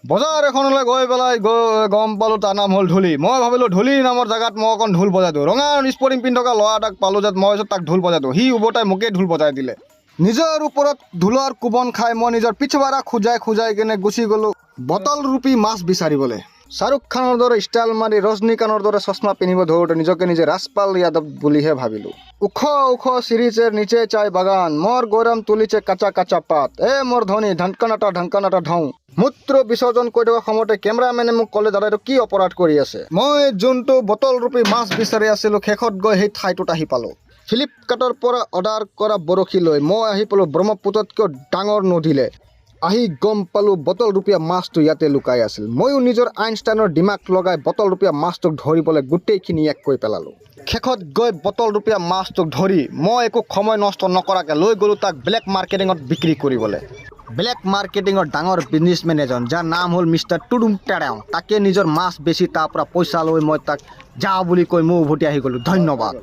বজাৰ এখনলৈ গৈ পেলাই গম পালোঁ তাৰ নাম হ'ল ঢুলি। মই ভাবিলোঁ ঢুলি নামৰ জেগাত মই অকণ ঢোল বজাই দিওঁ। ৰঙা স্পৰ্টিং পিন্ধি থকা ল'ৰা এটাক পালোঁ যে মই তাক ঢোল বজাই দিওঁ। সি উভতাই মোকেই ঢোল বজাই দিলে। নিজৰ ওপৰত ঢোলৰ কোবন খাই মই নিজৰ পিছবাৰা খুজাই কিনে গুচি গ'লোঁ বটল ৰূপী মাছ বিচাৰিবলৈ। শ্বাহৰুখ খানৰ দৰে ষ্টাইল মাৰি ৰজনীকান্তৰ দৰে চশমা পিন্ধিব ধৰোঁতে নিজকে নিজে ৰাজপাল যাদৱ বুলিহে ভাবিলোঁ। ওখ ওখ চিৰিচেৰ নিচে চাই বাগান, মোৰ গৌৰম তুলিছে কাঁচা কাঁচা পাত। মোৰ ধ্বনি ঢংকানাটা ঢং। মূত্ৰ বিসৰ্জন কৰি থকা সময়তে কেমেৰামেনে মোক ক'লে, দাদা এইটো কি অপৰাধ কৰি আছে? মই যোনটো বটল ৰূপী মাছ বিচাৰি আছিলোঁ শেষত গৈ সেই ঠাইটোত আহি পালোঁ। ফ্লিপকাৰ্টৰ পৰা অৰ্ডাৰ কৰা বৰশী লৈ মই আহি পালোঁ ব্ৰহ্মপুত্ৰতকৈ ডাঙৰ নদীলৈ। আহি গম পালোঁ বটল ৰূপীয়া মাছটো ইয়াতে লুকাই আছিল। ময়ো নিজৰ আইনষ্টাইনৰ দিমাগ লগাই বটল ৰূপীয়া মাছটোক ধৰিবলৈ গোটেইখিনি এক কৰি পেলালোঁ। শেষত গৈ বটল ৰূপীয়া মাছটোক ধৰি মই একো সময় নষ্ট নকৰাকৈ লৈ গ'লোঁ তাক ব্লেক মাৰ্কেটিঙত বিক্ৰী কৰিবলৈ। ব্লেক মাৰ্কেটিঙৰ ডাঙৰ বিজনেছমেন এজন যাৰ নাম হ'ল মিষ্টাৰ টুডুম টেডাও, তাকে নিজৰ মাছ বেচি তাৰ পৰা পইচা লৈ মই তাক যা বুলি কৈ মই উভতি আহি গ'লোঁ। ধন্যবাদ।